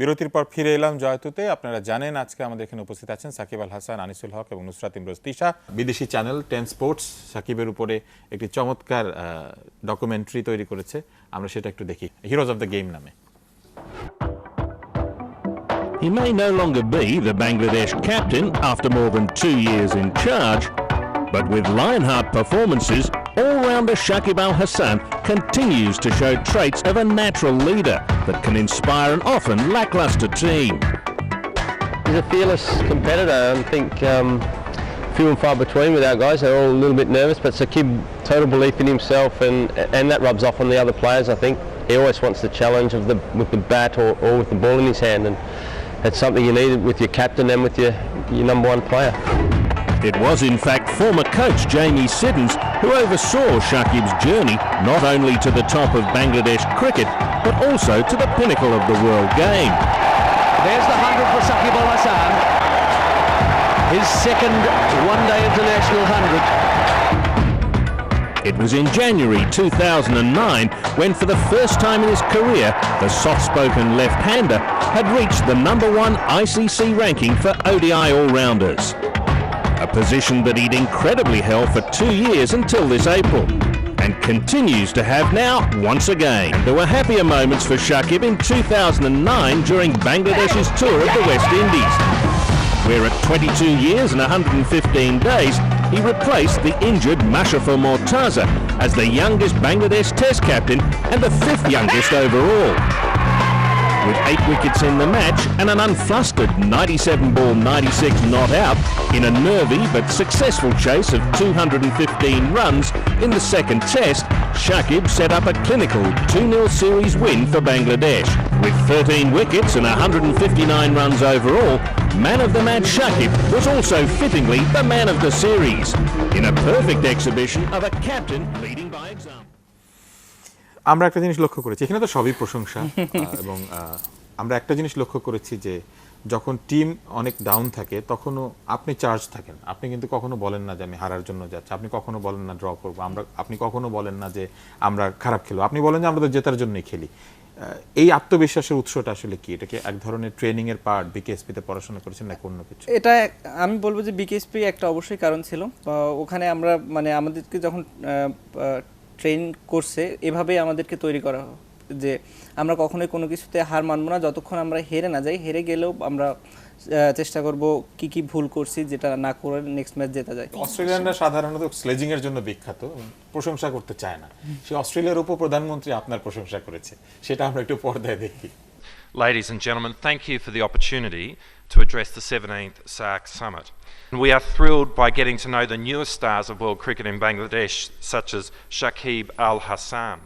বিরতির পর ফিরে এলাম জয়তুতে। আপনারা জানেন আজকে আমাদের এখানে উপস্থিত আছেন সাকিব আল হাসান, আনিসুল হক এবং নুসরাত ইমরোজ তিশা। বিদেশি চ্যানেল 10 স্পোর্টস সাকিবের উপরে একটি চমৎকার ডকুমেন্টারি তৈরি করেছে, আমরা সেটা একটু দেখি, হিরোজ অফ দ্য গেম নামে। He may no longer be the Bangladesh captain after more than 2 years in charge, but with Lionheart performances, all-rounder Shakib Al Hasan continues to show traits of a natural leader that can inspire an often lacklustre team. He's a fearless competitor. I think few and far between with our guys. They're all a little bit nervous, but Shakib, total belief in himself, and that rubs off on the other players. I think he always wants the challenge of with the bat or with the ball in his hand, and it's something you need with your captain and with your number one player. It was in fact former coach Jamie Siddons who oversaw Shakib's journey not only to the top of Bangladesh cricket but also to the pinnacle of the world game. There's the 100 for Shakib Al Hasan, his second one-day international 100. It was in January 2009 when for the first time in his career the soft-spoken left-hander had reached the #1 ICC ranking for ODI all-rounders. A position that he'd incredibly held for 2 years until this April, and continues to have now once again. There were happier moments for Shakib in 2009 during Bangladesh's tour of the West Indies, where at 22 years and 115 days, he replaced the injured Mashrafa Mortaza as the youngest Bangladesh Test captain and the 5th youngest overall. With 8 wickets in the match and an unflustered 97-ball 96 not out in a nervy but successful chase of 215 runs in the second test, Shakib set up a clinical 2-0 series win for Bangladesh. With 13 wickets and 159 runs overall, man of the match Shakib was also fittingly the man of the series, in a perfect exhibition of a captain leading by example. আমরা একটা জিনিস লক্ষ্য করেছি, এখানে তো সবই প্রশংসা, এবং আমরা একটা জিনিস লক্ষ্য করেছি যে যখন টিম অনেক ডাউন থাকে তখনও আপনি চার্জ থাকেন, আপনি কিন্তু কখনো বলেন না যে আমি হারার জন্য যাচ্ছি, আপনি কখনো বলেন না ড্র করবো, আপনি কখনো বলেন না যে আমরা খারাপ খেলবো, আপনি বলেন যে আমরা তো জেতার জন্যই খেলি। এই আত্মবিশ্বাসের উৎসটা আসলে কি? এটা কি এক ধরনের ট্রেনিং এর পার্ট? বিকেএসপিতে পড়াশোনা করেছেন নাকি অন্য কিছু? এটা আমি বলবো যে বিকেএসপি একটা অবশ্যই কারণ ছিল। ওখানে আমরা মানে আমাদেরকে যখন ট্রেন করছে এভাবেই আমাদেরকে তৈরি করা যে আমরা কখনোই কোনো কিছুতে হার মানবো না যতক্ষণ আমরা হেরে না যাই। হেরে গেলেও আমরা চেষ্টা করব কি কি ভুল করছি যেটা না করে নেক্সট ম্যাচ জেতা যায়। অস্ট্রেলিয়ানরা সাধারণত স্লেজিং এর জন্য বিখ্যাত, প্রশংসা করতে চায় না। সেই অস্ট্রেলিয়ার উপপ্রধানমন্ত্রী আপনার প্রশংসা করেছে, সেটা আমরা একটু পর্দায় দেখি। Ladies and gentlemen, thank you for the opportunity to address the 17th SAARC Summit. We are thrilled by getting to know the newest stars of world cricket in Bangladesh, such as Shakib Al Hasan.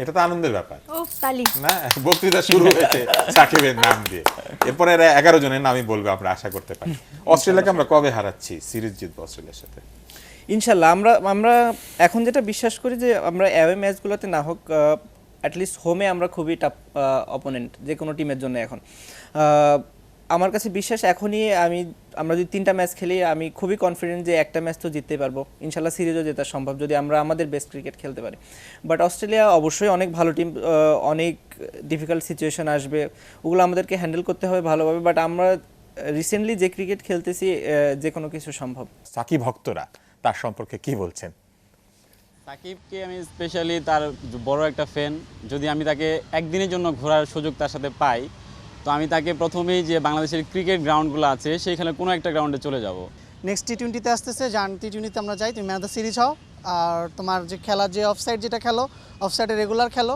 এটা তো আনন্দের ব্যাপার তালি না? বক্তৃতা শুরু হয়েছে সাকিবের নাম দিয়ে, এরপরে 11 জনের নামই বলবে, আমরা আশা করতে পারি। অস্ট্রেলিয়াকে আমরা কবে হারাচ্ছি? সিরিজ জিতবো অস্ট্রেলিয়ার সাথে ইনশাল্লাহ। আমরা এখন যেটা বিশ্বাস করি যে আমরা অ্যাওয়ে ম্যাচগুলোতে না হোক, অ্যাটলিস্ট হোমে আমরা খুবই টাফ অপোনেন্ট যে কোনো টিমের জন্য। এখন আমার কাছে বিশ্বাস এখনই আমরা যদি 3টা ম্যাচ খেলি আমি খুবই কনফিডেন্ট যে একটা ম্যাচ তো জিততে পারবো, ইনশাল্লাহ সিরিজও জেতা সম্ভব যদি আমরা আমাদের বেস্ট ক্রিকেট খেলতে পারি। বাট অস্ট্রেলিয়া অবশ্যই অনেক ভালো টিম, অনেক ডিফিকাল্ট সিচুয়েশন আসবে, ওগুলো আমাদেরকে হ্যান্ডেল করতে হবে ভালোভাবে। বাট আমরা রিসেন্টলি যে ক্রিকেট খেলতেছি যে কোনো কিছু সম্ভব। সাকিব ভক্তরা তার সম্পর্কে কি বলছেন? সাকিবকে আমি স্পেশালি তার বড় একটা ফ্যান। যদি আমি তাকে একদিনের জন্য ঘোরার সুযোগ তার সাথে পাই তো আমি তাকে প্রথমেই যে বাংলাদেশের ক্রিকেট গ্রাউন্ডগুলো আছে সেইখানে কোনো একটা গ্রাউন্ডে চলে যাব। নেক্সট টি20তে আসতেছে, জান টি20তে আমরা যাই, তুমি ম্যান অফ দ্য সিরিজ হও, আর তোমার যে খেলা যে অফসাইড যেটা খেলো অফসাইডে রেগুলার খেলো।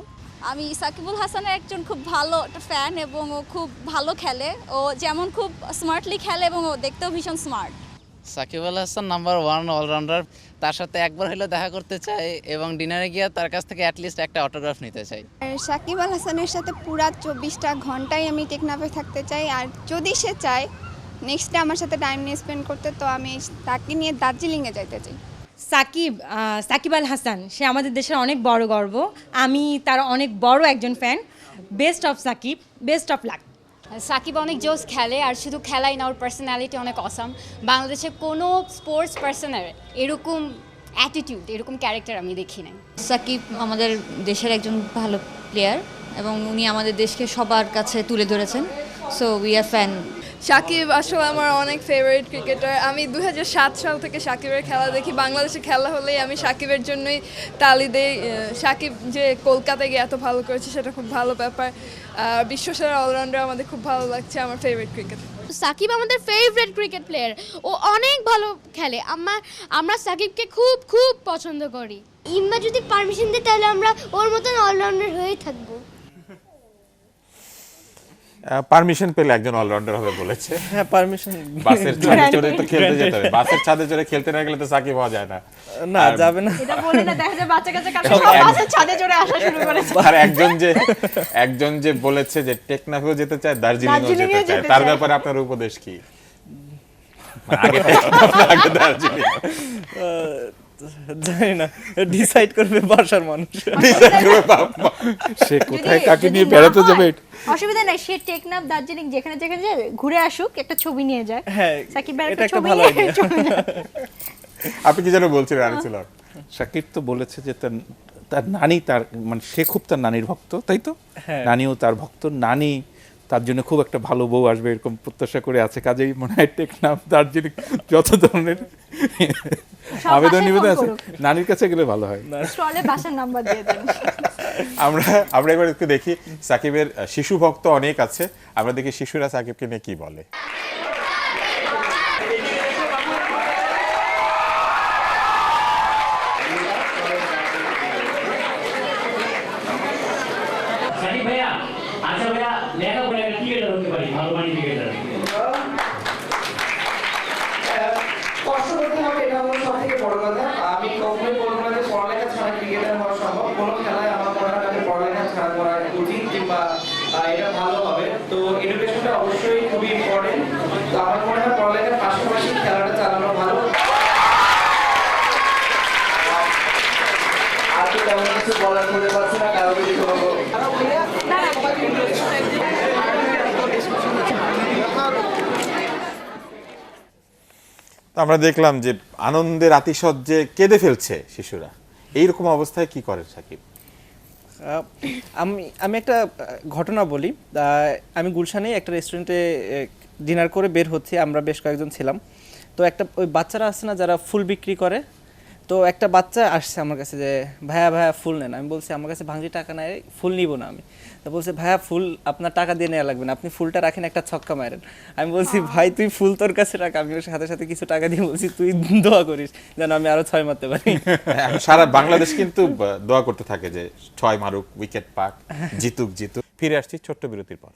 আমি সাকিবুল হাসানের একজন খুব ভালো একটা ফ্যান এবং ও খুব ভালো খেলে, ও যেমন খুব স্মার্টলি খেলে এবং ও দেখতেও ভীষণ স্মার্ট। সাকিব আল হাসান #1 অলরাউন্ডার, তার সাথে একবার হলেও দেখা করতে চাই এবং ডিনারে গিয়ে তার কাছ থেকে অ্যাটলিস্ট একটা অটোগ্রাফ নিতে চাই। সাকিব আল হাসানের সাথে পুরা 24টা ঘন্টাই আমি টেকনাফে থাকতে চাই, আর যদি সে চায় নেক্সট ডে আমার সাথে টাইম নিয়ে স্পেন্ড করতে তো আমি তাকে নিয়ে দার্জিলিংয়ে যাইতে চাই। সাকিব আল হাসান সে আমাদের দেশের অনেক বড় গর্ব, আমি তার অনেক বড় একজন fan. Best of Shakib, best of luck. Shakib অনেক জোস খেলে, আর শুধু খেলাই না, ওর পার্সোনালিটি অনেক অসাম। বাংলাদেশে কোনো স্পোর্টস পার্সনের এরকম অ্যাটিটিউড, এরকম ক্যারেক্টার আমি দেখি নাই। সাকিব আমাদের দেশের একজন ভালো প্লেয়ার, এবং উনি আমাদের দেশকে সবার কাছে তুলে ধরেছেন, so we are fan. Shakib আসলে আমার অনেক ফেভারিট ক্রিকেটার। আমি 2007 সাল থেকে সাকিবের খেলা দেখি। বাংলাদেশে খেলা হলেই আমি সাকিবের জন্যই তালি দেই। সাকিব যে কলকাতায় গিয়ে এত ভালো করেছে সেটা খুব ভালো ব্যাপার। বিশ্বসেরা অলরাউন্ডার আমাদের খুব ভালো লাগছে, আমার ফেভারিট ক্রিকেটার। সাকিব আমাদের ফেভারিট ক্রিকেট প্লেয়ার, ও অনেক ভালো খেলে। আমরা সাকিবকে খুব খুব পছন্দ করি। ইম্মা যদি পারমিশন দেয় তাহলে আমরা ওর মতন অলরাউন্ডার হয়েই থাকবো। পারমিশন পেলে একজন অলরাউন্ডার হবে বলেছে। হ্যাঁ, পারমিশন। বাসের ছাদে চড়ে তো খেলতে যেতে হবে, বাসের ছাদে চড়ে খেলতে না গেলে তো সাকিব হওয়া যায় না। না, যাবে না। এটা বলে না, দেখা যায় বাচ্চা কাচ্চা সব বাসের ছাদে চড়ে আসা শুরু করেছে। আর একজন যে বলেছে যে টেকনাফেও যেতে চায়, দার্জিলিংও যেতে চায়, তার ব্যাপারে আপনার উপদেশ কি? আগে দার্জিলিং জানি না, ডিসাইড করবে বাসার মানুষ। সে কোথায় কাকে নিয়ে বেড়াতে যাবে অসুবিধা নাই, সে টেকনাফ দার্জিলিং যেখানে যেখানে যায় ঘুরে আসুক, একটা ছবি নিয়ে যায়। হ্যাঁ, সাকিব ভাই এটা একটা একটা ছবি ভালো নিয়ে আইডিয়া। আপনি কি যেন বলছিলেন আনিসুল হক? সাকিব তো বলেছে যে তার নানি, তার মানে সে খুব তার নানির ভক্ত, তাই তো? হ্যাঁ। নানিও তার ভক্ত, নানি তার জন্য খুব একটা ভালো বউ আসবে এরকম প্রত্যাশা করে আছে। কাজেই মনে হয় টেকনাফ দার্জিলিং যত ধরনের আবেদন নিবেদন আছে নানির কাছে গেলে ভালো হয়। স্টলে বাসার নাম্বার দিয়ে দেন। আমরা এবার একটু দেখি, সাকিবের শিশু ভক্ত অনেক আছে, আমরা দেখি শিশুরা সাকিবকে নিয়ে কি বলে। সাকিব ভাইয়া, আচ্ছা ভাইয়া, লেখাপড়া একটা ক্রিকেটার হতে পারি, ভালো মানি ক্রিকেটার। কষ্ট করতে হবে, এটা হলো সব থেকে বড় কথা। আমি কখনোই বলবো না যে পড়ালেখা ছাড়া ক্রিকেটার হওয়া সম্ভব। কোনো খেলায় আমার মনে হয় না পড়ালেখা ছাড়া করা উচিত কিংবা এটা ভালো হবে। তো এডুকেশনটা অবশ্যই খুবই ইম্পর্টেন্ট। তো আমার মনে হয় পড়ালেখার পাশাপাশি খেলাটা চালানো ভালো। আর তো তেমন কিছু বলার খুঁজে পাচ্ছি না, কারো যদি কোনো আমরা দেখলাম যে আনন্দের আতিশয্যে কেঁদে ফেলছে শিশুরা। এইরকম অবস্থায় কি করেন সাকিব? আমি একটা ঘটনা বলি। আমি গুলশানে একটা রেস্টুরেন্টে ডিনার করে বের হচ্ছি, আমরা বেশ কয়েকজন ছিলাম। তো একটা ওই বাচ্চারা আছে না যারা ফুল বিক্রি করে, তো একটা বাচ্চা আসছে আমার কাছে যে ভাইয়া ভাইয়া ফুল নেন। আমি বলছি আমার কাছে ভাঙতি টাকা নাই, ফুল নিব না আমি। তো বলছে ভাইয়া ফুল আপনার টাকা দিয়ে নেওয়া লাগবে না, আপনি ফুলটা রাখেন, একটা ছক্কা মারেন। আমি বলছি ভাই তুই ফুল তোর কাছে রাখ, আমি ওর সাথে সাথে কিছু টাকা দিয়ে বলছি তুই দোয়া করিস যেন আমি আরো 6 মারতে পারি। সারা বাংলাদেশ কিন্তু দোয়া করতে থাকে যে 6 মারুক, উইকেট পাক, জিতুক। ফিরে আসছি ছোট্ট বিরতির পর।